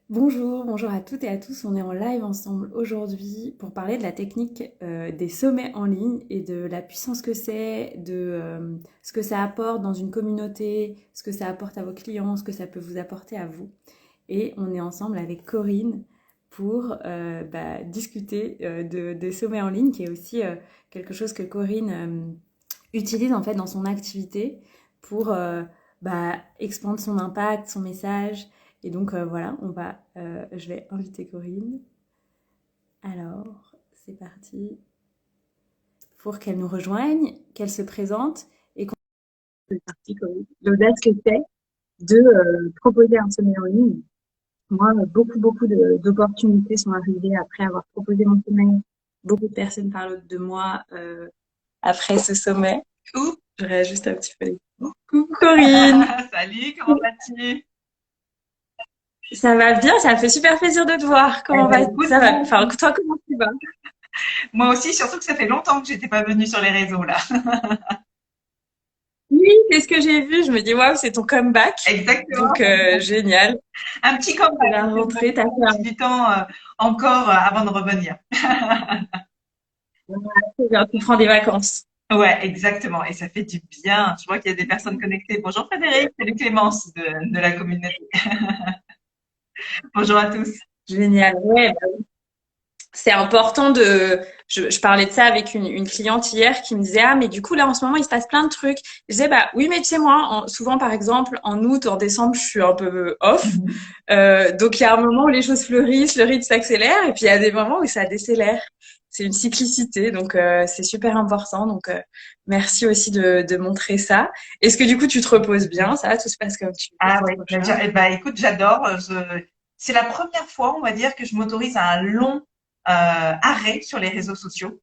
Bonjour à toutes et à tous. On est en live ensemble aujourd'hui pour parler de la technique des sommets en ligne et de la puissance que c'est, de ce que ça apporte dans une communauté, ce que ça apporte à vos clients, ce que ça peut vous apporter à vous. Et on est ensemble avec Corinne pour discuter des sommets en ligne, qui est aussi quelque chose que Corinne utilise en fait dans son activité pour expandre son impact, son message. Et donc voilà, je vais inviter Corinne. Alors, c'est parti pour qu'elle nous rejoigne, qu'elle se présente et qu'on... C'est parti, Corinne. L'audace que c'est de proposer un sommet en ligne. Moi, d'opportunités sont arrivées après avoir proposé mon sommet. Beaucoup de personnes parlent de moi après ce sommet. Ouh, je réajuste un petit peu les... Coucou Corinne. Salut, comment vas-tu? Ça va bien, ça me fait super plaisir de te voir. Eh Comment ben, va? écoute, Ça moi va. Enfin, aussi. toi, comment tu vas? Moi aussi, surtout que ça fait longtemps que j'étais pas venue sur les réseaux là. Oui, c'est ce que j'ai vu. Je me dis, waouh, c'est ton comeback. Exactement. Donc, génial. Un petit C'est comeback. la Il faut rentrée, t'as fait un petit temps encore avant de revenir. tu prends des vacances. Ouais, exactement. Et ça fait du bien. Je vois qu'il y a des personnes connectées. Bonjour Frédéric, salut Clémence de la communauté. Bonjour à tous. Génial. Ouais, c'est important de. Je parlais de ça avec une cliente hier qui me disait, ah, mais du coup, là, en ce moment, il se passe plein de trucs. Je disais, bah oui, mais tu sais, moi, souvent, par exemple, en août, en décembre, je suis un peu off. Mhm. Donc, il y a un moment où les choses fleurissent, le rythme s'accélère, et puis il y a des moments où ça décélère. C'est une cyclicité, donc c'est super important. Donc, merci aussi de montrer ça. Est-ce que du coup, tu te reposes bien? Ça va, tout se passe comme tu veux, Ah c'est oui, trop bien. écoute, j'adore. C'est la première fois, on va dire, que je m'autorise à un long arrêt sur les réseaux sociaux.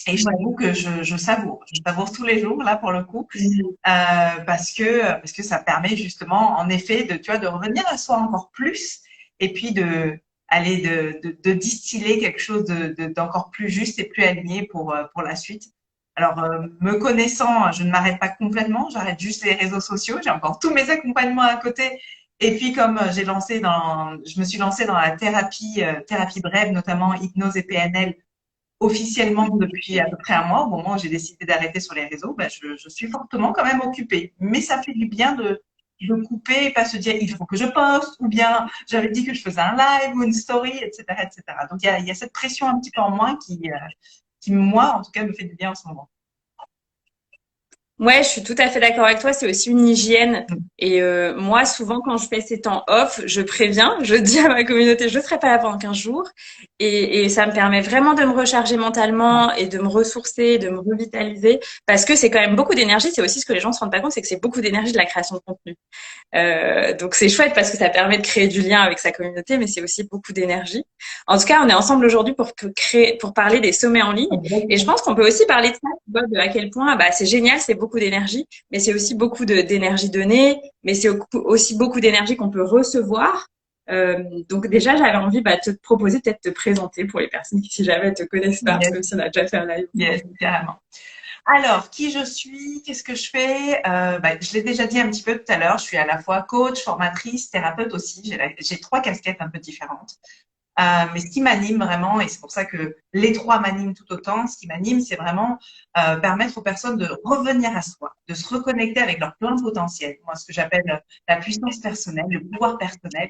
Et je t'avoue que je savoure. Je savoure tous les jours, là, pour le coup, Ouais. parce que ça permet justement, en effet, de, tu vois, de revenir à soi encore plus et puis de distiller quelque chose d'encore plus juste et plus aligné pour la suite. Alors, me connaissant, je ne m'arrête pas complètement, j'arrête juste les réseaux sociaux, j'ai encore tous mes accompagnements à côté. Et puis, comme je me suis lancée dans la thérapie brève, notamment hypnose et PNL, officiellement depuis à peu près un mois, au moment où j'ai décidé d'arrêter sur les réseaux, ben je suis fortement quand même occupée. Mais ça fait du bien de couper et pas se dire il faut que je poste ou bien j'avais dit que je faisais un live ou une story, etc., etc. Donc il y a cette pression un petit peu en moins qui, moi, en tout cas, me fait du bien en ce moment. Ouais, je suis tout à fait d'accord avec toi. C'est aussi une hygiène. Et moi, souvent, quand je fais ces temps off, je préviens, je dis à ma communauté, je ne serai pas là pendant 15 jours. Et ça me permet vraiment de me recharger mentalement et de me ressourcer, de me revitaliser. Parce que c'est quand même beaucoup d'énergie. C'est aussi ce que les gens ne se rendent pas compte, c'est que c'est beaucoup d'énergie de la création de contenu. Donc c'est chouette parce que ça permet de créer du lien avec sa communauté, mais c'est aussi beaucoup d'énergie. En tout cas, on est ensemble aujourd'hui pour parler des sommets en ligne. Et je Exactement. pense qu'on peut aussi parler de ça, tu vois, de à quel point bah, c'est génial, c'est beaucoup d'énergie, mais c'est aussi beaucoup d'énergie donnée, mais c'est aussi beaucoup d'énergie qu'on peut recevoir. Donc déjà, j'avais envie de te proposer peut-être de te présenter pour les personnes qui, si jamais, te connaissent pas, Yes, même si on a déjà fait un live. yes, carrément. Alors, qui je suis, qu'est-ce que je fais je l'ai déjà dit un petit peu tout à l'heure, je suis à la fois coach, formatrice, thérapeute aussi. J'ai trois casquettes un peu différentes. Mais ce qui m'anime vraiment, et c'est pour ça que les trois m'animent tout autant, ce qui m'anime, c'est vraiment permettre aux personnes de revenir à soi, de se reconnecter avec leur plein potentiel. Moi, ce que j'appelle la puissance personnelle, le pouvoir personnel,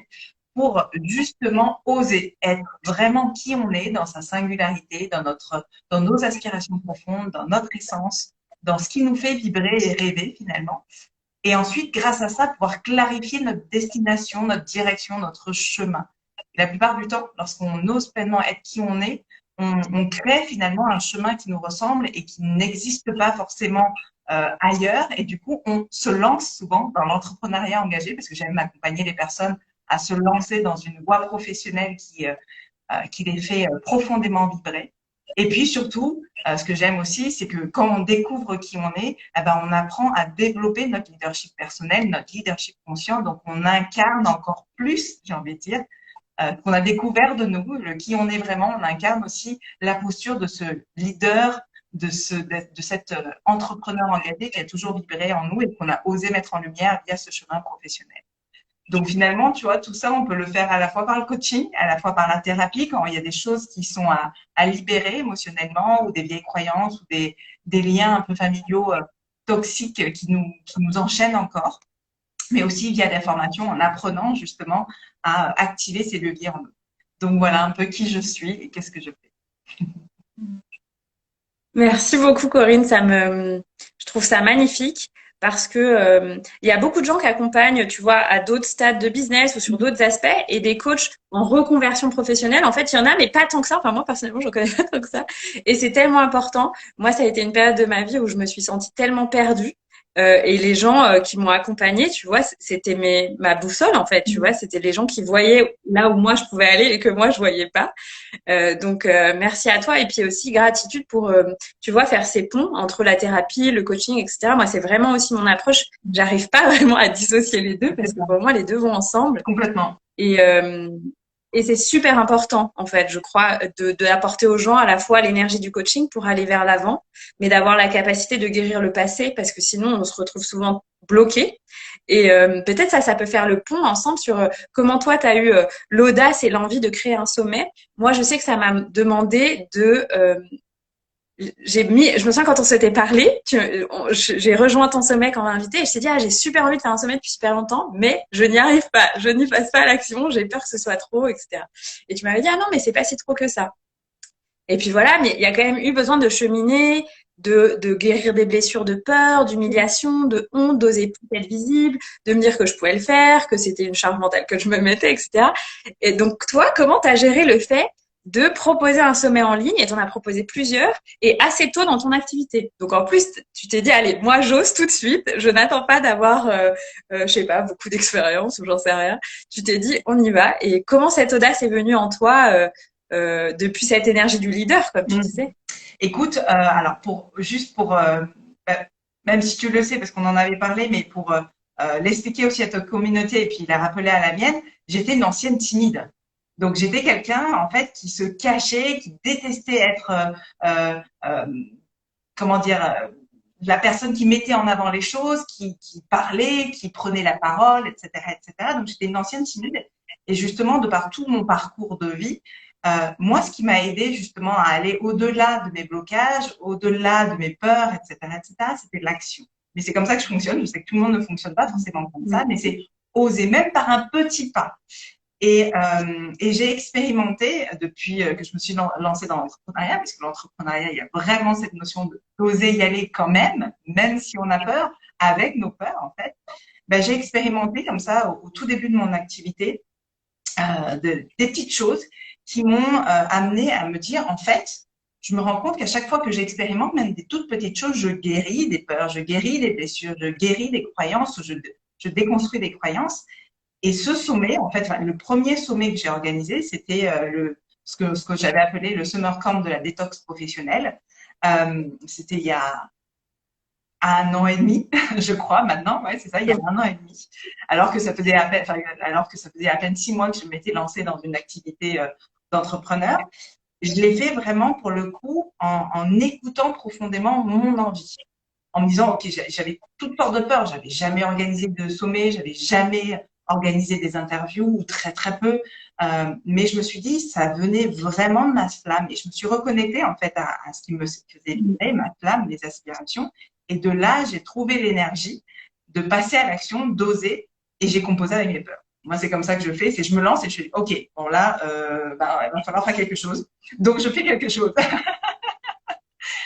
pour justement oser être vraiment qui on est dans sa singularité, dans nos aspirations profondes, dans notre essence, dans ce qui nous fait vibrer et rêver finalement. Et ensuite, grâce à ça, pouvoir clarifier notre destination, notre direction, notre chemin. Et la plupart du temps, lorsqu'on ose pleinement être qui on crée finalement un chemin qui nous ressemble et qui n'existe pas forcément ailleurs. Et du coup, on se lance souvent dans l'entrepreneuriat engagé parce que j'aime accompagner les personnes à se lancer dans une voie professionnelle qui les fait profondément vibrer. Et puis surtout, ce que j'aime aussi, c'est que quand on découvre qui on est, eh ben, on apprend à développer notre leadership personnel, notre leadership conscient. Donc, on incarne encore plus, j'ai envie de dire, qu'on a découvert de nous, le qui on est vraiment. On incarne aussi la posture de ce leader, de cet entrepreneur engagé qui a toujours vibré en nous et qu'on a osé mettre en lumière via ce chemin professionnel. Donc finalement, tu vois, tout ça, on peut le faire à la fois par le coaching, à la fois par la thérapie, quand il y a des choses qui sont à libérer émotionnellement, ou des vieilles croyances, ou des liens un peu familiaux toxiques qui nous enchaînent encore, mais aussi via des formations en apprenant justement à activer ces leviers en nous. Donc voilà un peu qui je suis et qu'est-ce que je fais. Merci beaucoup, Corinne. Je trouve ça magnifique parce que il y a beaucoup de gens qui accompagnent, tu vois, à d'autres stades de business ou sur d'autres aspects et des coachs en reconversion professionnelle. En fait, il y en a, mais pas tant que ça. Enfin, moi, personnellement, je ne connais pas tant que ça. Et c'est tellement important. Moi, ça a été une période de ma vie où je me suis sentie tellement perdue. Et les gens qui m'ont accompagnée, tu vois, c'était ma boussole, en fait, tu vois. C'était les gens qui voyaient là où moi, je pouvais aller et que moi, je voyais pas. Merci à toi et puis aussi gratitude pour, tu vois, faire ces ponts entre la thérapie, le coaching, etc. Moi, c'est vraiment aussi mon approche. J'arrive pas vraiment à dissocier les deux parce que pour moi, les deux vont ensemble. Complètement. Et, euh, et c'est super important, en fait, je crois, d'apporter aux gens à la fois l'énergie du coaching pour aller vers l'avant, mais d'avoir la capacité de guérir le passé parce que sinon, on se retrouve souvent bloqué. Et peut-être ça peut faire le pont ensemble sur comment toi, tu as eu l'audace et l'envie de créer un sommet. Moi, je sais que ça m'a demandé je me souviens quand on s'était parlé, j'ai rejoint ton sommet quand on m'a invité et je t'ai dit, ah, j'ai super envie de faire un sommet depuis super longtemps, mais je n'y arrive pas, je n'y passe pas à l'action, j'ai peur que ce soit trop, etc. Et tu m'avais dit, ah non, mais c'est pas si trop que ça. Et puis voilà, mais il y a quand même eu besoin de cheminer, de guérir des blessures de peur, d'humiliation, de honte, d'oser plus être visible, de me dire que je pouvais le faire, que c'était une charge mentale que je me mettais, etc. Et donc toi, comment t'as géré le fait de proposer un sommet en ligne et t'en as proposé plusieurs et assez tôt dans ton activité. Donc en plus, tu t'es dit, allez, moi j'ose tout de suite, je n'attends pas d'avoir, je sais pas, beaucoup d'expérience ou j'en sais rien. Tu t'es dit, on y va. Et comment cette audace est venue en toi depuis cette énergie du leader, comme tu Mmh. disais. Écoute, alors juste pour même si tu le sais parce qu'on en avait parlé, mais pour l'expliquer aussi à ta communauté et puis la rappeler à la mienne, j'étais une ancienne timide. Donc j'étais quelqu'un en fait qui se cachait, qui détestait être euh, comment dire la personne qui mettait en avant les choses, qui parlait, qui prenait la parole, etc., etc. Donc j'étais une ancienne timide et justement de par tout mon parcours de vie, moi, ce qui m'a aidé justement à aller au-delà de mes blocages, au-delà de mes peurs, etc., c'était l'action. Mais c'est comme ça que je fonctionne. Je sais que tout le monde ne fonctionne pas forcément comme ça, mais c'est oser, même par un petit pas. Et j'ai expérimenté depuis que je me suis lancée dans l'entrepreneuriat, parce que l'entrepreneuriat, il y a vraiment cette notion d'oser y aller quand même si on a peur, avec nos peurs en fait. Ben, j'ai expérimenté comme ça au tout début de mon activité des petites choses qui m'ont amené à me dire, en fait, je me rends compte qu'à chaque fois que j'expérimente même des toutes petites choses, je guéris des peurs, je guéris des blessures, je guéris des croyances, je déconstruis des croyances. Et ce sommet, en fait, enfin, le premier sommet que j'ai organisé, c'était ce que j'avais appelé le summer camp de la détox professionnelle. C'était il y a 1 an et demi, je crois, maintenant, ouais, c'est ça, il y a 1 an et demi. Alors que ça faisait à peine, enfin, alors que ça faisait à peine 6 mois que je m'étais lancée dans une activité d'entrepreneur. Je l'ai fait vraiment pour le coup en écoutant profondément mon envie, en me disant, ok, j'avais toutes sortes de peurs, j'avais jamais organisé de sommet, j'avais jamais organisé des interviews ou très très peu, mais je me suis dit, ça venait vraiment de ma flamme et je me suis reconnectée en fait à ce qui me faisait vibrer, ma flamme, mes aspirations. Et de là, j'ai trouvé l'énergie de passer à l'action, d'oser, et j'ai composé avec mes peurs. Moi, c'est comme ça que je fais, c'est je me lance et je fais, ok, bon là, bah, il va falloir faire quelque chose. Donc, je fais quelque chose.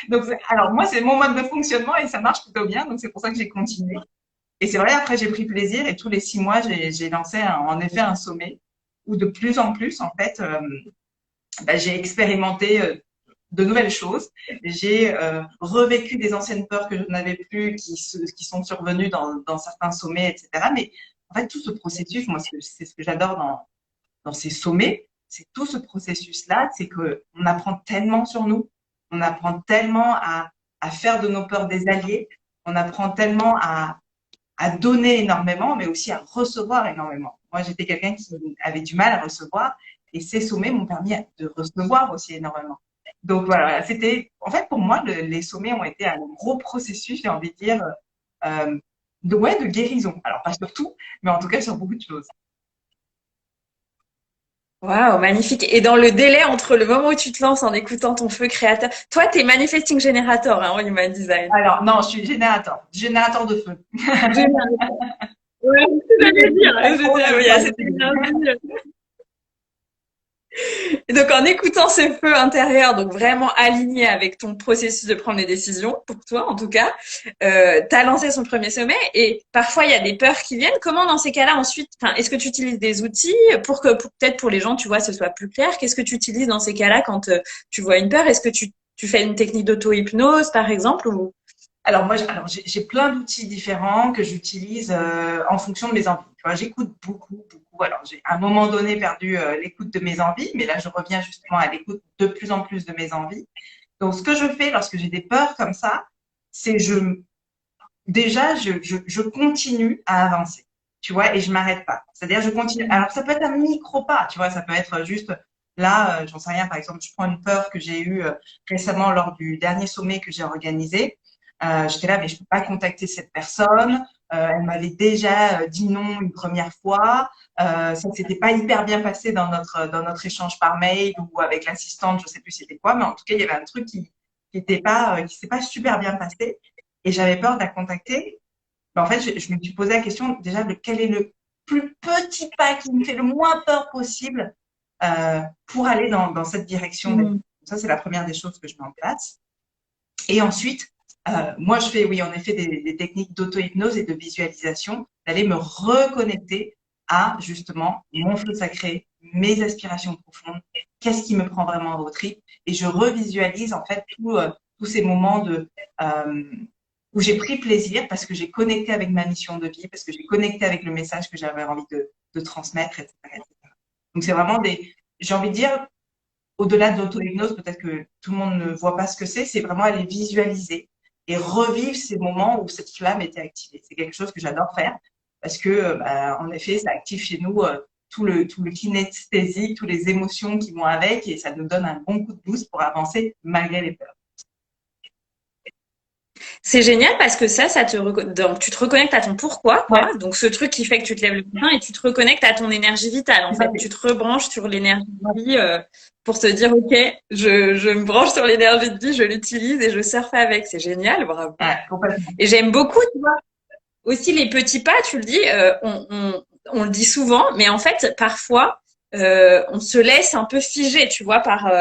Donc, alors moi, c'est mon mode de fonctionnement et ça marche plutôt bien, donc c'est pour ça que j'ai continué. Et c'est vrai, après, j'ai pris plaisir et tous les 6 mois, j'ai lancé en effet un sommet où de plus en plus, en fait, bah, j'ai expérimenté de nouvelles choses. J'ai revécu des anciennes peurs que je n'avais plus, qui sont survenues dans certains sommets, etc. Mais en fait, tout ce processus, moi, c'est ce que j'adore dans ces sommets, c'est tout ce processus-là, c'est qu'on apprend tellement sur nous, on apprend tellement à faire de nos peurs des alliés, on apprend tellement à donner énormément, mais aussi à recevoir énormément. Moi, j'étais quelqu'un qui avait du mal à recevoir, et ces sommets m'ont permis de recevoir aussi énormément. Donc voilà, c'était, en fait, pour moi, les sommets ont été un gros processus, j'ai envie de dire, euh, ouais, de guérison. Alors, pas sur tout, mais en tout cas sur beaucoup de choses. Waouh, magnifique. Et dans le délai entre le moment où tu te lances en écoutant ton feu créateur, toi, t'es manifesting generator hein, en human design. Alors, non, je suis générateur de feu. Génial. Ouais, c'est ce que j'allais dire. Pas Je veux trop, dire, mais il y a pas cette du énergie. Et donc, en écoutant ce feu intérieur, donc vraiment aligné avec ton processus de prendre les décisions, pour toi en tout cas, t'as lancé son premier sommet et parfois il y a des peurs qui viennent. Comment dans ces cas-là ensuite, enfin, est-ce que tu utilises des outils pour que peut-être pour les gens, tu vois, ce soit plus clair? Qu'est-ce que tu utilises dans ces cas-là quand tu vois une peur? Est-ce que tu fais une technique d'auto-hypnose par exemple ou... Alors moi, j'ai plein d'outils différents que j'utilise en fonction de mes envies. Tu vois, j'écoute beaucoup, beaucoup. Alors j'ai à un moment donné perdu l'écoute de mes envies, mais là je reviens justement à l'écoute de plus en plus de mes envies. Donc ce que je fais lorsque j'ai des peurs comme ça, c'est je continue à avancer. Tu vois, et je m'arrête pas. C'est-à-dire je continue. Alors ça peut être un micro pas, tu vois, ça peut être juste là, j'en sais rien. Par exemple, je prends une peur que j'ai eue récemment lors du dernier sommet que j'ai organisé. J'étais là, mais je peux pas contacter cette personne. Elle m'avait déjà dit non une première fois. Ça s'était pas hyper bien passé dans notre échange par mail ou avec l'assistante, je sais plus c'était quoi, mais en tout cas il y avait un truc qui était pas qui s'est pas super bien passé et j'avais peur de la contacter. Mais en fait, je me suis posé la question déjà de quel est le plus petit pas qui me fait le moins peur possible pour aller dans cette direction. Mhm. Ça, c'est la première des choses que je mets en place. Et ensuite, moi, je fais, oui, en effet, des techniques d'auto-hypnose et de visualisation, d'aller me reconnecter à justement mon feu sacré, mes aspirations profondes, qu'est-ce qui me prend vraiment au trip, et je revisualise en fait tous ces moments euh, où j'ai pris plaisir parce que j'ai connecté avec ma mission de vie, parce que j'ai connecté avec le message que j'avais envie de transmettre, etc., etc. Donc c'est vraiment j'ai envie de dire, au-delà de l'auto-hypnose, peut-être que tout le monde ne voit pas ce que c'est vraiment aller visualiser et revivre ces moments où cette flamme était activée. C'est quelque chose que j'adore faire parce que, bah, en effet, ça active chez nous tout le kinesthésique, toutes les émotions qui vont avec et ça nous donne un bon coup de boost pour avancer malgré les peurs. C'est génial parce que donc tu te reconnectes à ton pourquoi, Ouais, quoi. Donc ce truc qui fait que tu te lèves le matin et tu te reconnectes à ton énergie vitale, en tout à fait. fait. Tu te rebranches sur l'énergie de vie pour te dire, OK, je me branche sur l'énergie de vie, je l'utilise et je surfe avec. C'est génial, bravo. Ouais, complètement. Et j'aime beaucoup, tu vois, aussi les petits pas, tu le dis, on le dit souvent, mais en fait, parfois, on se laisse un peu figer, tu vois, par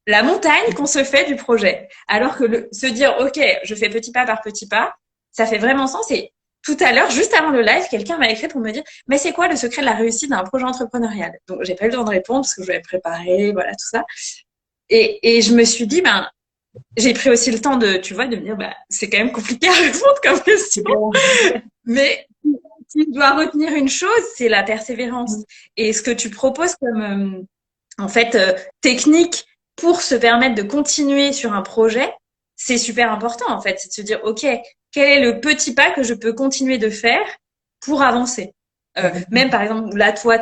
la montagne qu'on se fait du projet. Alors que se dire, OK, je fais petit pas par petit pas, ça fait vraiment sens. Et tout à l'heure, juste avant le live, quelqu'un m'a écrit pour me dire, mais c'est quoi le secret de la réussite d'un projet entrepreneurial? Donc, j'ai pas eu le temps de répondre parce que je vais préparer, voilà, tout ça. Et je me suis dit, ben, j'ai pris aussi le temps de, tu vois, de me dire, bah, c'est quand même compliqué à répondre comme question. Mais si tu dois retenir une chose, c'est la persévérance. Et ce que tu proposes comme, en fait, technique pour se permettre de continuer sur un projet, c'est super important, en fait. C'est de se dire, OK, quel est le petit pas que je peux continuer de faire pour avancer? Même, par exemple, là, toi,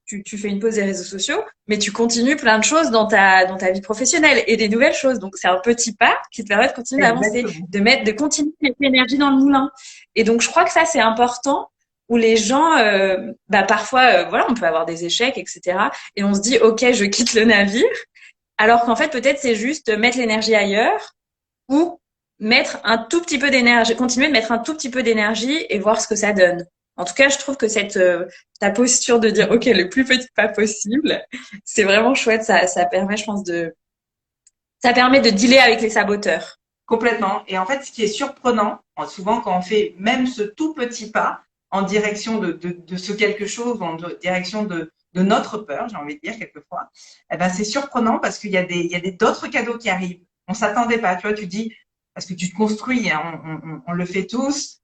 tu fais une pause des réseaux sociaux, mais tu continues plein de choses dans ta vie professionnelle et des nouvelles choses. Donc, c'est un petit pas qui te permet de continuer d'avancer, Exactement. de continuer cette énergie dans le moulin. Et donc, je crois que ça, c'est important où les gens, bah, parfois, voilà, on peut avoir des échecs, etc. Et on se dit, OK, je quitte le navire. Alors qu'en fait, peut-être, c'est juste mettre l'énergie ailleurs ou mettre un tout petit peu d'énergie, continuer de mettre un tout petit peu d'énergie et voir ce que ça donne. En tout cas, je trouve que ta posture de dire, OK, le plus petit pas possible, c'est vraiment chouette. Ça permet, je pense, ça permet de dealer avec les saboteurs. Complètement. Et en fait, ce qui est surprenant, souvent quand on fait même ce tout petit pas en direction de ce quelque chose, en direction de notre peur, j'ai envie de dire quelquefois, eh ben c'est surprenant parce qu'il y a il y a d'autres cadeaux qui arrivent. On s'attendait pas, tu vois, tu dis, parce que tu te construis, hein, on le fait tous.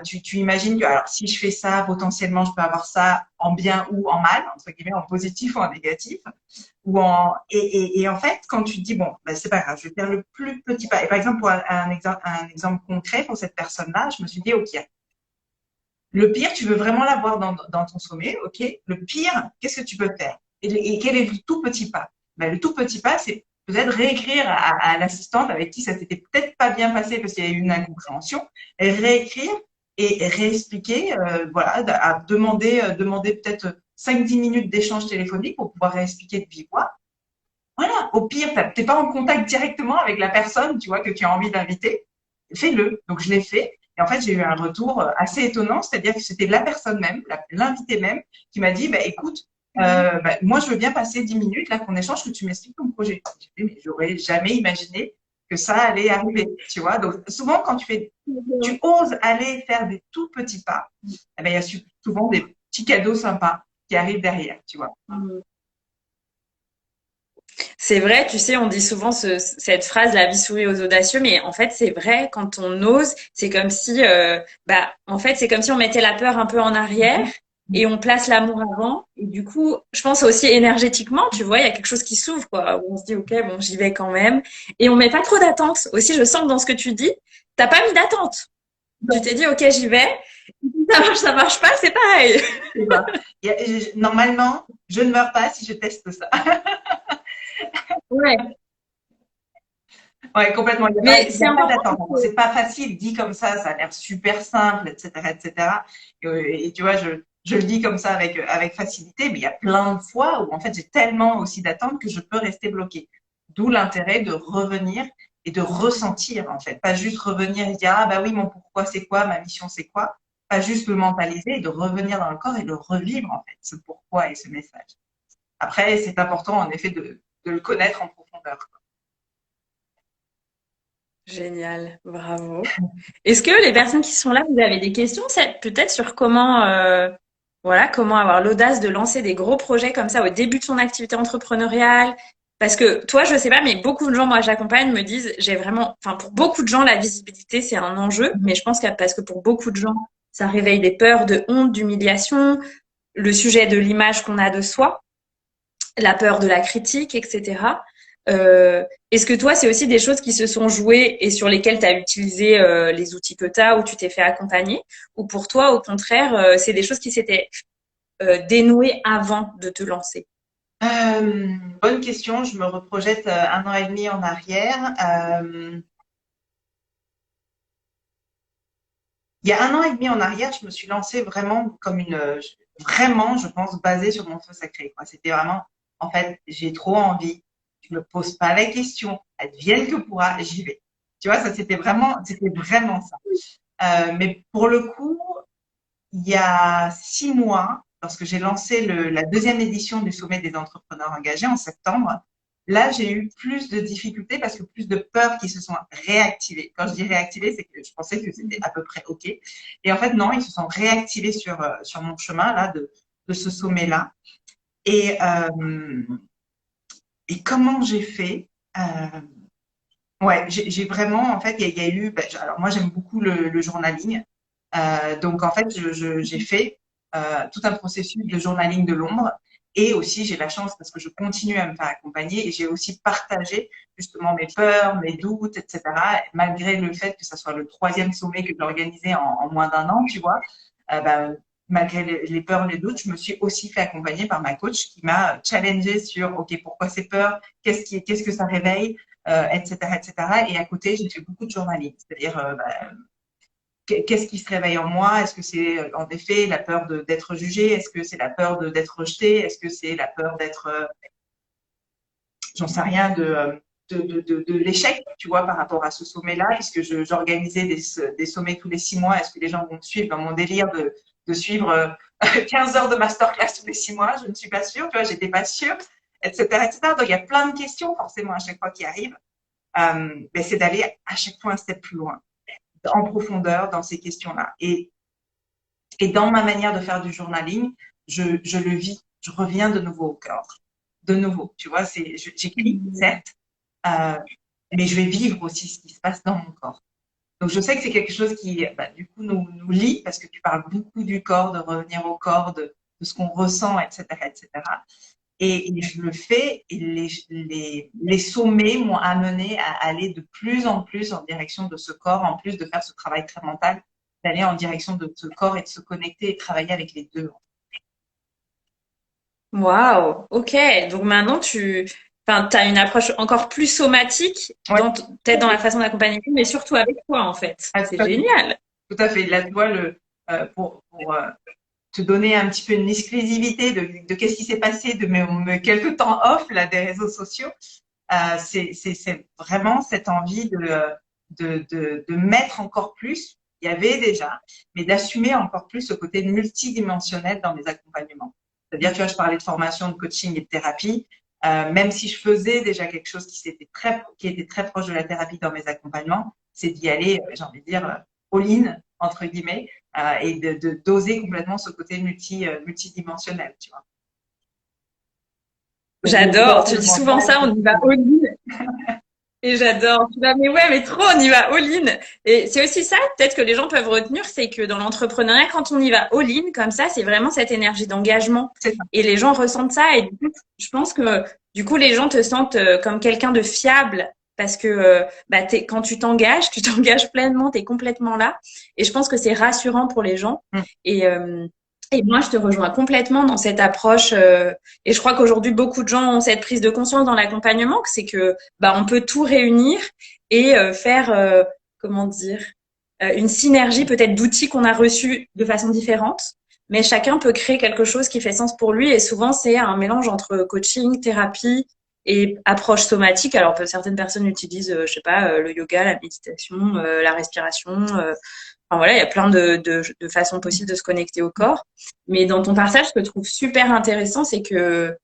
Tu imagines que alors si je fais ça, potentiellement je peux avoir ça en bien ou en mal, entre guillemets, en positif ou en négatif et en fait, quand tu te dis, bon, ben, c'est pas grave, je vais faire le plus petit pas. Et par exemple, pour un exemple concret pour cette personne-là, je me suis dit, OK, le pire, tu veux vraiment l'avoir dans ton sommet, OK, le pire, qu'est-ce que tu peux faire et quel est le tout petit pas ben, le tout petit pas, c'est peut-être réécrire à l'assistante avec qui ça s'était peut-être pas bien passé parce qu'il y a eu une incompréhension, et réécrire et réexpliquer, voilà, à demander peut-être 5-10 minutes d'échange téléphonique pour pouvoir réexpliquer de vive voix. Voilà, au pire, t'es pas en contact directement avec la personne, tu vois, que tu as envie d'inviter, fais-le. Donc je l'ai fait. Et en fait, j'ai eu un retour assez étonnant, c'est-à-dire que c'était la personne même, l'invité même, qui m'a dit, bah, écoute, bah, moi je veux bien passer 10 minutes là qu'on échange, que tu m'expliques ton projet. J'ai dit, mais j'aurais jamais imaginé que ça allait arriver, tu vois. Donc souvent quand tu oses aller faire des tout petits pas, eh ben, il y a souvent des petits cadeaux sympas qui arrivent derrière, tu vois. C'est vrai, tu sais, on dit souvent cette phrase, la vie sourit aux audacieux, mais en fait, c'est vrai, quand on ose, c'est comme si, en fait, c'est comme si on mettait la peur un peu en arrière et on place l'amour avant. Et du coup, je pense aussi énergétiquement, tu vois, il y a quelque chose qui s'ouvre, quoi, où on se dit, OK, bon, j'y vais quand même. Et on met pas trop d'attente. Aussi, je sens que dans ce que tu dis, t'as pas mis d'attente. Tu t'es dit, OK, j'y vais. Ça marche pas, c'est pareil. Tu vois. Normalement, je ne meurs pas si je teste ça. Ouais. Ouais, complètement. Il Mais n'y c'est a pas important. d'attente. Bon, c'est pas facile dit comme ça a l'air super simple, etc., etc. Et tu vois, je le dis comme ça avec facilité, mais il y a plein de fois où en fait j'ai tellement aussi d'attentes que je peux rester bloquée. D'où l'intérêt de revenir et de ressentir en fait, pas juste revenir et dire ah bah oui mon pourquoi c'est quoi, ma mission c'est quoi, pas juste le mentaliser et de revenir dans le corps et de revivre en fait ce pourquoi et ce message. Après, c'est important en effet de le connaître en profondeur. Génial, bravo. Est-ce que les personnes qui sont là, vous avez des questions, peut-être sur comment, voilà, comment avoir l'audace de lancer des gros projets comme ça au début de son activité entrepreneuriale? Parce que toi, je sais pas, mais beaucoup de gens, moi, j'accompagne, me disent, j'ai vraiment, enfin, pour beaucoup de gens, la visibilité, c'est un enjeu, mais je pense que parce que pour beaucoup de gens, ça réveille des peurs de honte, d'humiliation, le sujet de l'image qu'on a de soi, la peur de la critique, etc. Est-ce que toi, c'est aussi des choses qui se sont jouées et sur lesquelles tu as utilisé les outils que tu as ou tu t'es fait accompagner? Ou pour toi, au contraire, c'est des choses qui s'étaient dénouées avant de te lancer? Bonne question. Je me reprojette 1 an et demi en arrière. Il y a 1 an et demi en arrière, je me suis lancée vraiment comme vraiment, je pense, basée sur mon feu sacré, quoi. C'était vraiment, en fait, j'ai trop envie. Je me pose pas la question. Advienne que pourra, j'y vais. Tu vois, ça, c'était vraiment ça. Mais pour le coup, il y a 6 mois, lorsque j'ai lancé la deuxième édition du Sommet des entrepreneurs engagés en septembre, là, j'ai eu plus de difficultés parce que plus de peurs qui se sont réactivées. Quand je dis réactivées, c'est que je pensais que c'était à peu près OK. Et en fait, non, ils se sont réactivés sur mon chemin là de ce sommet-là. Et, euh, et comment j'ai fait Ouais, j'ai vraiment, en fait, il y a eu, alors moi j'aime beaucoup le journaling. Donc en fait, j'ai fait tout un processus de journaling de l'ombre. Et aussi, j'ai la chance parce que je continue à me faire accompagner et j'ai aussi partagé justement mes peurs, mes doutes, etc. Malgré le fait que ça soit le troisième sommet que j'ai organisé en moins d'1 an, tu vois, malgré les peurs, les doutes, je me suis aussi fait accompagner par ma coach qui m'a challengé sur, OK, pourquoi ces peurs? Qu'est-ce que ça réveille? Etc., etc. Et à côté, j'ai fait beaucoup de journaling, c'est-à-dire qu'est-ce qui se réveille en moi? Est-ce que c'est en effet la peur d'être jugé? Est-ce que c'est la peur d'être rejeté? Est-ce que c'est la peur d'être, j'en sais rien, de l'échec, tu vois, par rapport à ce sommet-là, puisque j'organisais des sommets tous les 6 mois. Est-ce que les gens vont me suivre dans mon délire de suivre 15 heures de masterclass tous les 6 mois? Je ne suis pas sûre, tu vois, j'étais pas sûre, etc., etc. Donc il y a plein de questions forcément à chaque fois qui arrivent. Mais c'est d'aller à chaque fois un step plus loin, en profondeur dans ces questions-là. Et dans ma manière de faire du journaling, je le vis, je reviens de nouveau au corps. De nouveau, tu vois, j'écris, certes, euh, mais je vais vivre aussi ce qui se passe dans mon corps. Donc je sais que c'est quelque chose qui, du coup, nous lie, parce que tu parles beaucoup du corps, de revenir au corps, de ce qu'on ressent, etc., etc. Et je le fais et les sommets m'ont amené à aller de plus en plus en direction de ce corps, en plus de faire ce travail très mental, d'aller en direction de ce corps et de se connecter et travailler avec les deux. Waouh, ok. Donc maintenant, enfin, t'as une approche encore plus somatique, Ouais. peut-être dans la façon d'accompagner, mais surtout avec toi, en fait. Ah, C'est tout à fait. génial. Tout à fait. Là, tu vois, pour te donner un petit peu une exclusivité de qu'est-ce qui s'est passé de mes quelques temps off là, des réseaux sociaux, c'est vraiment cette envie de mettre encore plus. Il y avait déjà, mais d'assumer encore plus ce côté multidimensionnel dans mes accompagnements. C'est-à-dire, tu vois, je parlais de formation, de coaching et de thérapie. Même si je faisais déjà quelque chose qui était très proche de la thérapie dans mes accompagnements, c'est d'y aller, j'ai envie de dire, all-in, entre guillemets, et de doser complètement ce côté multidimensionnel, tu vois. Donc, J'adore. Tu le dis souvent mental, ça, on y va all-in. Et j'adore. Tu vas, mais ouais, mais trop, on y va all-in. Et c'est aussi ça, peut-être que les gens peuvent retenir, c'est que dans l'entrepreneuriat, quand on y va all-in, comme ça, c'est vraiment cette énergie d'engagement. c'est ça. Et les gens ressentent ça. Et du coup, je pense que, du coup, les gens te sentent comme quelqu'un de fiable. Parce que bah, quand tu tu t'engages pleinement, tu es complètement là. Et je pense que c'est rassurant pour les gens. Mm. Et, euh, et moi, je te rejoins complètement dans cette approche. Et je crois qu'aujourd'hui, beaucoup de gens ont cette prise de conscience dans l'accompagnement, que c'est que bah, on peut tout réunir et faire, comment dire, une synergie peut-être d'outils qu'on a reçus de façon différente, mais chacun peut créer quelque chose qui fait sens pour lui. Et souvent, c'est un mélange entre coaching, thérapie et approche somatique. Alors, certaines personnes utilisent, je sais pas, le yoga, la méditation, la respiration. Enfin voilà, il y a plein de façons possibles de se connecter au corps. Mais dans ton partage, ce que je trouve super intéressant, c'est que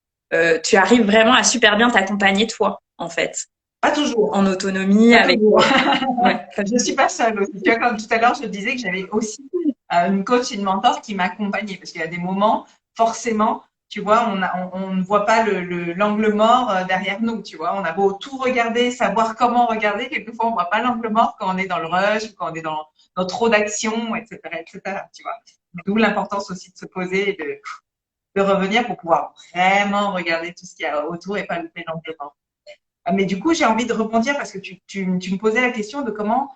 tu arrives vraiment à super bien t'accompagner toi, en fait, Pas toujours. en autonomie, Pas avec. toujours. Ouais, Je suis pas seule aussi. Tu vois, comme tout à l'heure, je disais que j'avais aussi une coach et une mentor qui m'accompagnait parce qu'il y a des moments, forcément, tu vois, on ne voit pas l'angle mort derrière nous, tu vois. On a beau tout regarder, savoir comment regarder, quelquefois on voit pas l'angle mort quand on est dans le rush, quand on est dans trop d'actions, etc., etc., tu vois. D'où l'importance aussi de se poser et de revenir pour pouvoir vraiment regarder tout ce qu'il y a autour et pas louper l'angle mort. Mais du coup, j'ai envie de rebondir parce que tu me posais la question de comment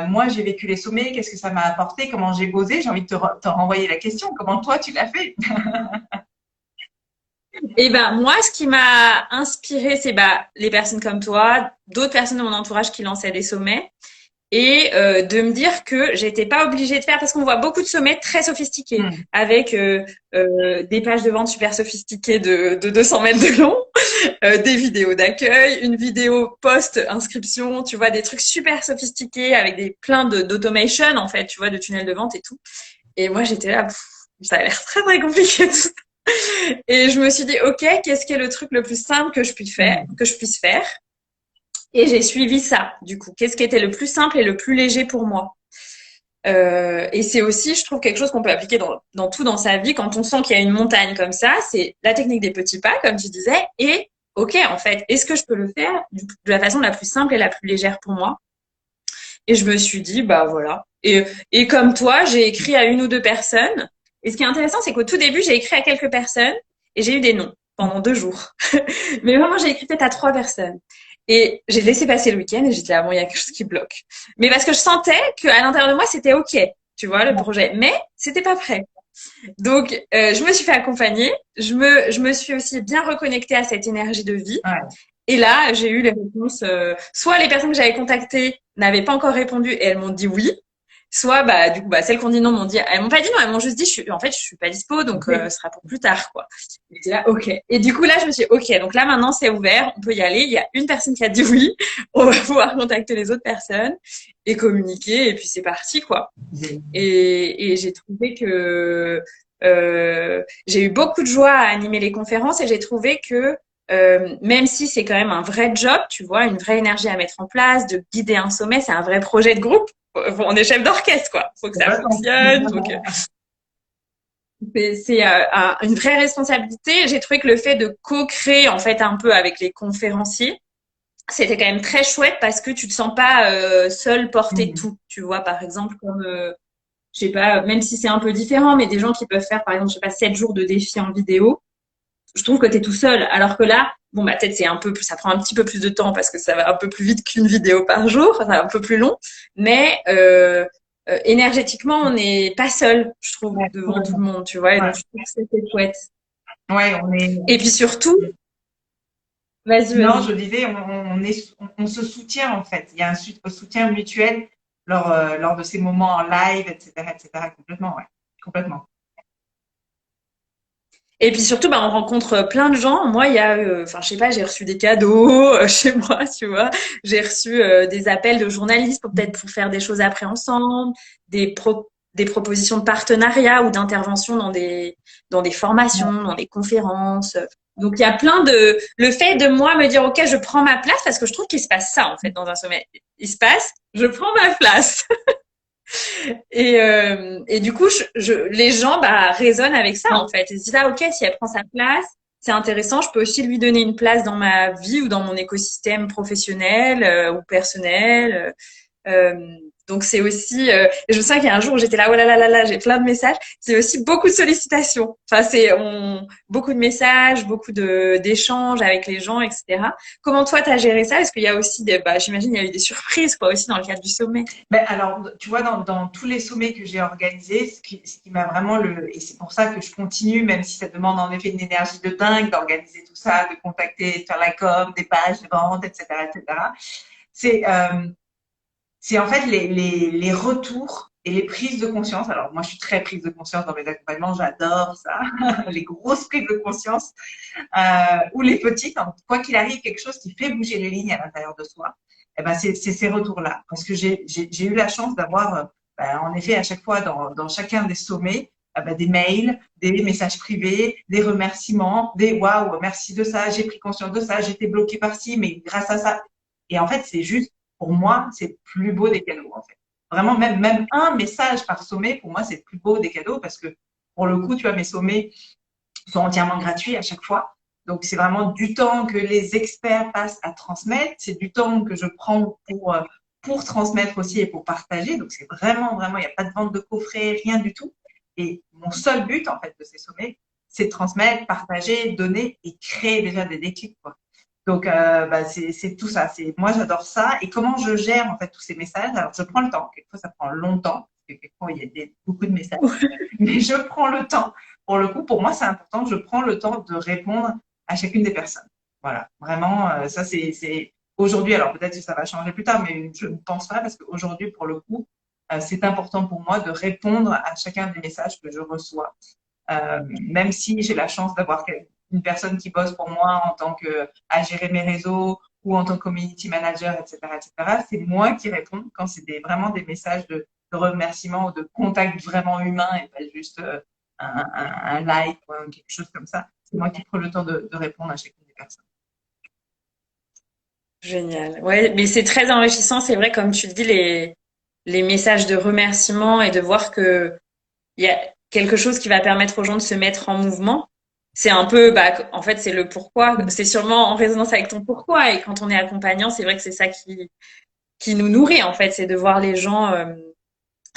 moi j'ai vécu les sommets, qu'est-ce que ça m'a apporté, comment j'ai posé. J'ai envie de te renvoyer la question. Comment toi tu l'as fait? et ben moi, ce qui m'a inspiré, c'est bah les personnes comme toi, d'autres personnes de mon entourage qui lançaient des sommets. Et de me dire que j'étais pas obligée de faire parce qu'on voit beaucoup de sommets très sophistiqués Hmm. avec des pages de vente super sophistiquées de 200 mètres de long, des vidéos d'accueil, une vidéo post-inscription, tu vois, des trucs super sophistiqués avec des plein d'automation en fait, tu vois, de tunnels de vente et tout. Et moi j'étais là, ça a l'air très très compliqué tout ça. Et je me suis dit ok, qu'est-ce qui est le truc le plus simple Hmm. que je puisse faire? Et j'ai suivi ça, du coup. Qu'est-ce qui était le plus simple et le plus léger pour moi? Et c'est aussi, je trouve, quelque chose qu'on peut appliquer dans tout dans sa vie. Quand on sent qu'il y a une montagne comme ça, c'est la technique des petits pas, comme tu disais. Et, ok, en fait, est-ce que je peux le faire de la façon la plus simple et la plus légère pour moi? Et je me suis dit, bah voilà. Et comme toi, j'ai écrit à une ou deux personnes. Et ce qui est intéressant, c'est qu'au tout début, j'ai écrit à quelques personnes et j'ai eu des noms pendant 2 jours. Mais vraiment, j'ai écrit peut-être à 3 personnes. Et j'ai laissé passer le week-end et j'étais là, bon, il y a quelque chose qui bloque. Mais parce que je sentais qu'à l'intérieur de moi, c'était OK, tu vois, le projet. Mais c'était pas prêt. Donc, je me suis fait accompagner. Je me suis aussi bien reconnectée à cette énergie de vie. Ouais. Et là, j'ai eu les réponses. Soit les personnes que j'avais contactées n'avaient pas encore répondu et elles m'ont dit oui. Soit, bah, du coup, bah, celles qui ont dit non m'ont dit, elles m'ont pas dit non, elles m'ont juste dit, en fait, je suis pas dispo, donc Ok. ce sera pour plus tard, quoi. J'étais là, ok. Et du coup, là, je me suis dit, ok, donc là, maintenant, c'est ouvert, on peut y aller. Il y a une personne qui a dit oui, on va pouvoir contacter les autres personnes et communiquer, et puis c'est parti, quoi. Et j'ai trouvé que j'ai eu beaucoup de joie à animer les conférences et j'ai trouvé que même si c'est quand même un vrai job, tu vois, une vraie énergie à mettre en place, de guider un sommet, c'est un vrai projet de groupe. On est chef d'orchestre, quoi. Faut que ça Complètement. fonctionne, faut que c'est une vraie responsabilité. J'ai trouvé que le fait de co-créer en fait un peu avec les conférenciers, c'était quand même très chouette parce que tu te sens pas seul porter Hmm. tout. Tu vois, par exemple, comme je sais pas, même si c'est un peu différent, mais des gens qui peuvent faire, par exemple, je sais pas, 7 jours de défi en vidéo, je trouve que tu es tout seul. Alors que là, bon, bah, peut-être c'est un peu, ça prend un petit peu plus de temps parce que ça va un peu plus vite qu'une vidéo par jour, enfin, c'est un peu plus long, mais énergétiquement, on n'est pas seul, je trouve, Ouais, devant tout le complètement. monde, tu vois, et Ouais. donc je trouve que c'était chouette. Ouais, on est. Et puis surtout, Vas-y, Non, vas-y. je disais, on se soutient en fait. Il y a un soutien mutuel lors de ces moments en live, etc., etc. Complètement, ouais, complètement. Et puis surtout, bah, on rencontre plein de gens. Moi, il y a, enfin, je sais pas, j'ai reçu des cadeaux chez moi, tu vois. J'ai reçu des appels de journalistes pour peut-être pour faire des choses après ensemble, des propositions de partenariat ou d'intervention dans des formations, dans des conférences. Donc il y a plein de le fait de moi me dire ok, je prends ma place parce que je trouve qu'il se passe ça en fait dans un sommet. Il se passe, je prends ma place. Et du coup, les gens bah, raisonnent avec ça, en fait. Ils se disent, ah, ok, si elle prend sa place, c'est intéressant, je peux aussi lui donner une place dans ma vie ou dans mon écosystème professionnel ou personnel. Euh, donc c'est aussi, je me souviens qu'il y a un jour où j'étais là, oh là là là là, j'ai plein de messages. C'est aussi beaucoup de sollicitations. Enfin, beaucoup de messages, beaucoup de d'échanges avec les gens, etc. Comment toi t'as géré ça? Est-ce qu'il y a aussi bah, j'imagine il y a eu des surprises quoi aussi dans le cadre du sommet. Ben alors, tu vois, dans tous les sommets que j'ai organisés, ce qui m'a vraiment et c'est pour ça que je continue, même si ça demande en effet une énergie de dingue d'organiser tout ça, de contacter, de faire la com, des pages de vente, etc., etc. C'est, euh, c'est en fait les retours et les prises de conscience. Alors, moi, je suis très prise de conscience dans mes accompagnements, j'adore ça, les grosses prises de conscience, ou les petites, hein. Quoi qu'il arrive, quelque chose qui fait bouger les lignes à l'intérieur de soi, eh ben, c'est ces retours-là. Parce que j'ai eu la chance d'avoir, ben, en effet, à chaque fois, dans chacun des sommets, ben, des mails, des messages privés, des remerciements, des waouh, merci de ça, j'ai pris conscience de ça, j'étais bloquée par ci, mais grâce à ça. Et en fait, c'est juste, pour moi, c'est le plus beau des cadeaux, en fait. Vraiment, même un message par sommet, pour moi, c'est le plus beau des cadeaux parce que, pour le coup, tu vois, mes sommets sont entièrement gratuits à chaque fois. Donc, c'est vraiment du temps que les experts passent à transmettre. C'est du temps que je prends pour transmettre aussi et pour partager. Donc, c'est vraiment, il n'y a pas de vente de coffret, rien du tout. Et mon seul but, en fait, de ces sommets, c'est de transmettre, partager, donner et créer déjà des déclics, quoi. Donc, bah, c'est tout ça. Moi, j'adore ça. Et comment je gère, en fait, tous ces messages? Alors, je prends le temps. Quelquefois, ça prend longtemps. Parce que quelquefois, il y a beaucoup de messages. Mais je prends le temps. Pour le coup, pour moi, c'est important. Je prends le temps de répondre à chacune des personnes. Voilà, vraiment, ça c'est aujourd'hui. Alors peut-être que ça va changer plus tard, mais je ne pense pas parce qu'aujourd'hui, pour le coup, c'est important pour moi de répondre à chacun des messages que je reçois. Même si j'ai la chance d'avoir une personne qui bosse pour moi en tant que à gérer mes réseaux ou en tant que community manager, etc., etc. C'est moi qui réponds quand c'est vraiment des messages de remerciement ou de contact vraiment humain et pas juste un like ou quelque chose comme ça. C'est moi qui prends le temps de répondre à chacune des personnes. Génial. Ouais, mais c'est très enrichissant, c'est vrai, comme tu le dis, les messages de remerciement et de voir que il y a quelque chose qui va permettre aux gens de se mettre en mouvement. C'est un peu, bah, en fait, c'est le pourquoi. C'est sûrement en résonance avec ton pourquoi. Et quand on est accompagnant, c'est vrai que c'est ça qui nous nourrit, en fait, c'est de voir les gens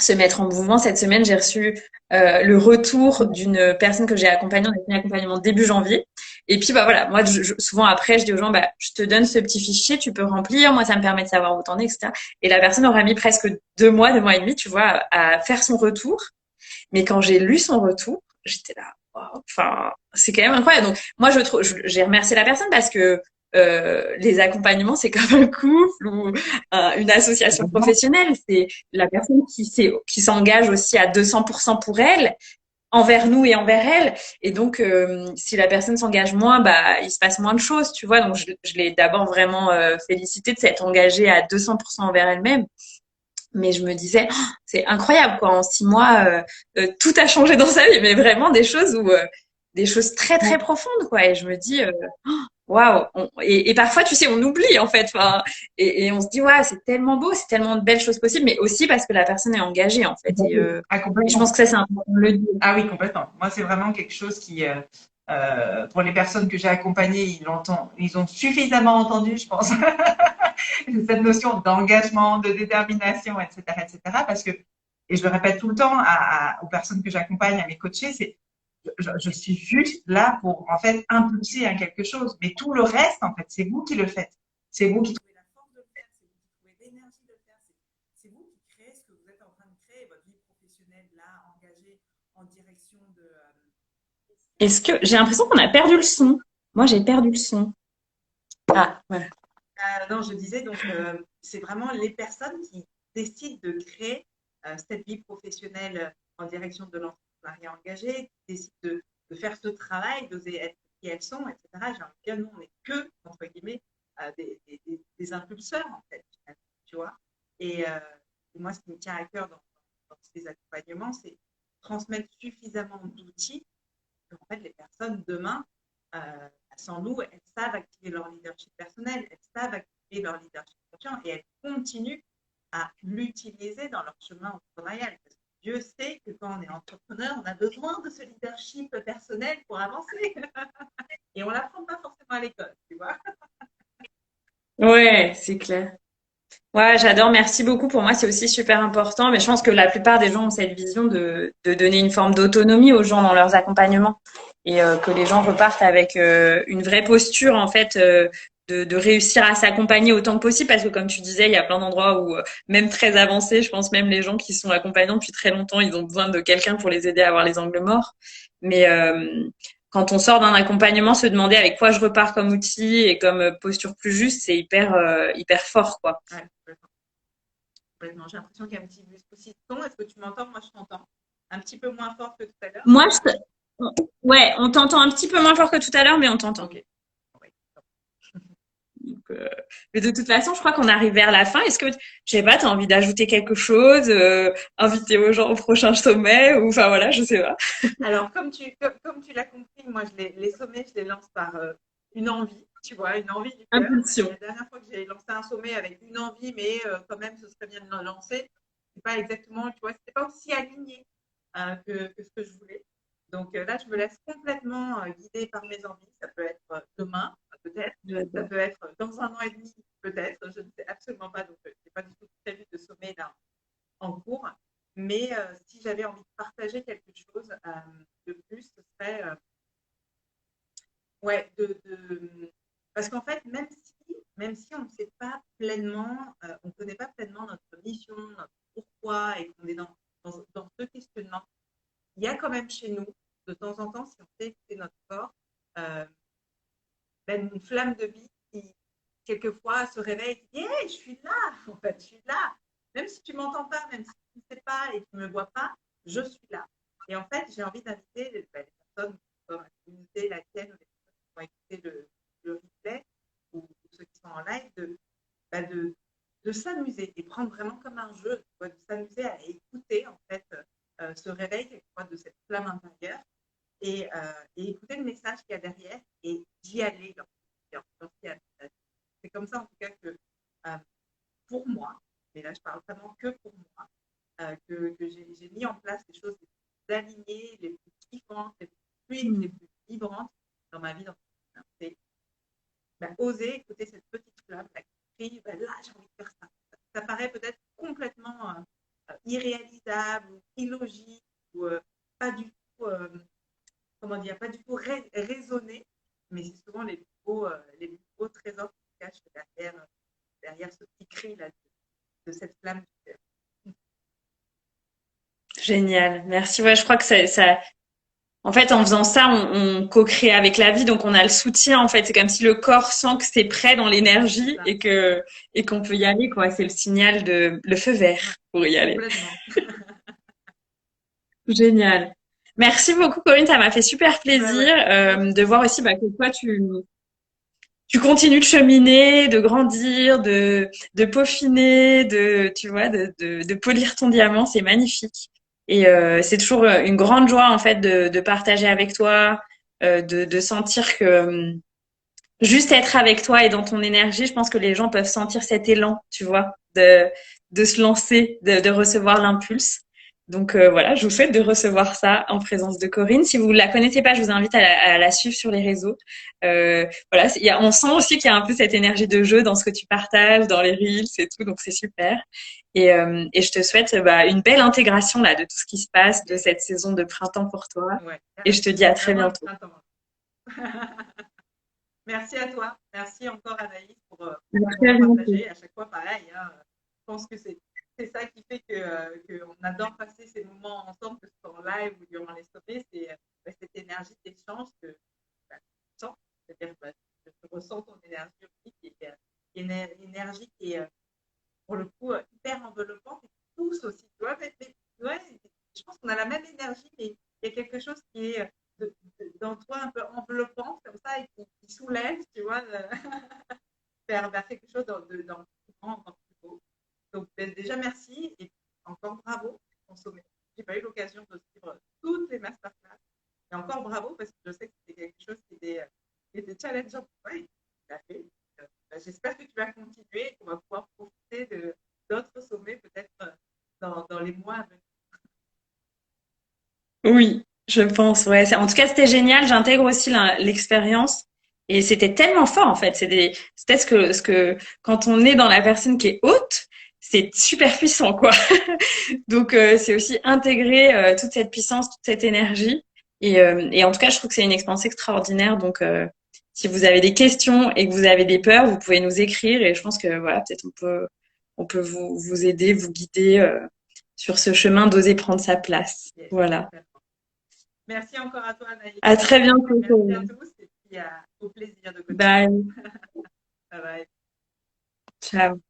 se mettre en mouvement. Cette semaine, j'ai reçu le retour d'une personne que j'ai accompagnée. On a fait un accompagnement début janvier. Et puis, bah voilà, moi, souvent après, je dis aux gens, bah, je te donne ce petit fichier, tu peux remplir. Moi, ça me permet de savoir où t'en es, etc. Et la personne aura mis presque 2 mois et demi, tu vois, à faire son retour. Mais quand j'ai lu son retour, j'étais là, wow. Enfin, c'est quand même incroyable. Donc, moi, j'ai remercié la personne parce que les accompagnements, c'est comme un couple ou une association professionnelle. C'est la personne qui s'engage aussi à 200% pour elle, envers nous et envers elle. Et donc, si la personne s'engage moins, bah, il se passe moins de choses, tu vois. Donc, je l'ai d'abord vraiment félicitée de s'être engagée à 200% envers elle-même. Mais je me disais, oh, c'est incroyable, quoi. En 6 mois, tout a changé dans sa vie, mais vraiment des choses très, très profondes, quoi. Et je me dis, waouh. Et parfois, tu sais, on oublie, en fait. Enfin, et on se dit, ouais, c'est tellement beau, c'est tellement de belles choses possibles, mais aussi parce que la personne est engagée, en fait. Ah, Et je pense complètement. que ça, c'est important de le dire. Ah oui, complètement. Moi, c'est vraiment quelque chose qui, pour les personnes que j'ai accompagnées, ils ont suffisamment entendu, je pense, cette notion d'engagement, de détermination, etc., etc. Parce que, et je le répète tout le temps aux personnes que j'accompagne, à mes coachés, je suis juste là pour, en fait, impulser à quelque chose. Mais tout le reste, en fait, c'est vous qui le faites. C'est vous qui trouvez la force de le faire, c'est vous qui trouvez l'énergie de le faire. C'est vous qui créez ce que vous êtes en train de créer, votre vie professionnelle là, engagée en direction de. Est-ce que j'ai l'impression qu'on a perdu le son? Moi, j'ai perdu le son. Ah, voilà. Non, je disais donc, c'est vraiment les personnes qui décident de créer cette vie professionnelle en direction de l'entrepreneuriat engagé, qui décident de faire ce travail, d'oser être qui elles sont, etc. J'ai envie de dire, nous, on n'est que, entre guillemets, des impulseurs, en fait, tu vois. Et moi, ce qui me tient à cœur dans ces accompagnements, c'est transmettre suffisamment d'outils en fait, les personnes demain, sans nous, elles savent activer leur leadership personnel, elles savent activer leur leadership conscient et elles continuent à l'utiliser dans leur chemin entrepreneurial. Parce que Dieu sait que quand on est entrepreneur, on a besoin de ce leadership personnel pour avancer. Et on ne l'apprend pas forcément à l'école, tu vois. Ouais, c'est clair. Ouais, j'adore. Merci beaucoup. Pour moi, c'est aussi super important. Mais je pense que la plupart des gens ont cette vision de donner une forme d'autonomie aux gens dans leurs accompagnements et que les gens repartent avec une vraie posture, en fait, de réussir à s'accompagner autant que possible. Parce que comme tu disais, il y a plein d'endroits où, même très avancés, je pense même les gens qui sont accompagnants depuis très longtemps, ils ont besoin de quelqu'un pour les aider à avoir les angles morts. Mais quand on sort d'un accompagnement, se demander avec quoi je repars comme outil et comme posture plus juste, c'est hyper fort, quoi. Ouais, complètement. J'ai l'impression qu'il y a un petit souci de son. Est-ce que tu m'entends? Moi, je t'entends. Un petit peu moins fort que tout à l'heure. Moi, ouais, on t'entend un petit peu moins fort que tout à l'heure, mais on t'entend. Ok. Oui. Donc, mais de toute façon, je crois qu'on arrive vers la fin. Est-ce que, je sais pas, t'as envie d'ajouter quelque chose, inviter aux gens au prochain sommet, ou enfin voilà, je sais pas. Alors, comme tu l'as compris, moi, les sommets, je les lance par une envie, tu vois, une envie du cœur. Et Impulsion. la dernière fois que j'ai lancé un sommet avec une envie, mais quand même, ce serait bien de le lancer, c'est pas exactement, tu vois, c'était pas aussi aligné que ce que je voulais. Donc là, je me laisse complètement guider par mes envies. Ça peut être demain, peut-être. Ça J'adore. peut être dans un an et demi, peut-être. Je ne sais absolument pas. Donc, je n'ai pas du tout prévu de sommet là en cours. Mais si j'avais envie de partager quelque chose de plus, ce serait ouais, parce qu'en fait, même si on ne sait pas pleinement, on ne connaît pas pleinement notre mission, notre pourquoi, et qu'on est dans ce questionnement, il y a quand même chez nous, de temps en temps, si on fait écouter notre corps, euh, ben, une flamme de vie qui, quelquefois, se réveille et dit hey, je suis là, en fait, je suis là. Même si tu ne m'entends pas, même si tu ne sais pas et tu ne me vois pas, je suis là. Et en fait, j'ai envie d'inviter ben, les personnes dans la communauté, la tienne, ou les personnes qui vont écouter le replay, ou ceux qui sont en live, ben, de s'amuser et prendre vraiment comme un jeu, de s'amuser à écouter, en fait, ce réveil, quelquefois, de cette flamme intérieure et écouter le message qu'il y a derrière et d'y aller c'est comme ça en tout cas que pour moi, mais là je parle vraiment que pour moi, que j'ai mis en place les choses les plus alignées, les plus kiffantes, les plus fluides, les Hmm. plus vibrantes dans ma vie. C'est oser écouter cette petite flamme là, qui crie, là j'ai envie de faire ça. Ça paraît peut-être complètement irréalisable ou illogique ou pas du tout comment dire, pas du tout raisonner, mais c'est souvent les plus beaux trésors qui se cachent derrière ce petit cri là, de cette flamme du cœur. Génial. Merci. Ouais, je crois que en fait, en faisant ça, on co-crée avec la vie, donc on a le soutien. En fait, c'est comme si le corps sent que c'est prêt dans C'est l'énergie ça, et qu'on peut y aller, quoi. C'est le signal le feu vert pour y aller. complètement. Génial. Merci beaucoup, Corinne. Ça m'a fait super Bah plaisir ouais, moi de aussi. voir aussi bah, que toi, tu continues de cheminer, de grandir, de peaufiner, tu vois, de polir ton diamant. C'est magnifique. Et c'est toujours une grande joie, en fait, de partager avec toi, de sentir que juste être avec toi et dans ton énergie, je pense que les gens peuvent sentir cet élan, tu vois, de se lancer, de recevoir l'impulse. Donc voilà, je vous souhaite de recevoir ça en présence de Corinne. Si vous la connaissez pas, je vous invite à la suivre sur les réseaux. Voilà, on sent aussi qu'il y a un peu cette énergie de jeu dans ce que tu partages, dans les reels et tout, donc c'est super. Et je te souhaite bah, une belle intégration là de tout ce qui se passe de Yes. cette saison de printemps pour toi. Ouais, Et je carrément. te dis à très Vraiment le bientôt. printemps. Merci à toi. Merci encore Anaïs À pour très avoir bientôt. partagé. À chaque fois, pareil. Hein, je pense que c'est ça qui fait que on adore passer ces moments ensemble, que ce soit en live ou durant les sommets. C'est cette énergie d'échange que bah, tu sens. C'est-à-dire, bah, je ressens ton énergie aussi, qui est une énergie qui est, pour le coup, hyper enveloppante et qui pousse aussi, tu vois. Ouais, je pense qu'on a la même énergie, mais il y a quelque chose qui est dans toi un peu enveloppant comme ça et qui soulève, tu vois, vers quelque chose dans plus grand, dans plus beau. Donc, déjà, merci et encore bravo pour ton sommet. J'ai pas eu l'occasion de suivre toutes les masterclass. Et encore bravo parce que je sais que c'était quelque chose qui était challengeant pour toi et tu l'as fait. J'espère que tu vas continuer et qu'on va pouvoir profiter d'autres sommets peut-être dans les mois à venir. Oui, je pense, ouais. En tout cas, c'était génial. J'intègre aussi l'expérience. Et c'était tellement fort, en fait. C'est peut-être quand on est dans la personne qui est haute, c'est super puissant, quoi. Donc, c'est aussi intégrer toute cette puissance, toute cette énergie. Et en tout cas, je trouve que c'est une expérience extraordinaire. Donc, si vous avez des questions et que vous avez des peurs, vous pouvez nous écrire. Et je pense que, voilà, peut-être on peut vous aider, vous guider, sur ce chemin d'oser prendre sa place. Yes, Voilà. complètement. Merci encore à toi, Anaïs. À très bientôt. Merci à tous et puis au plaisir de continuer. Bye. Bye bye. Ciao.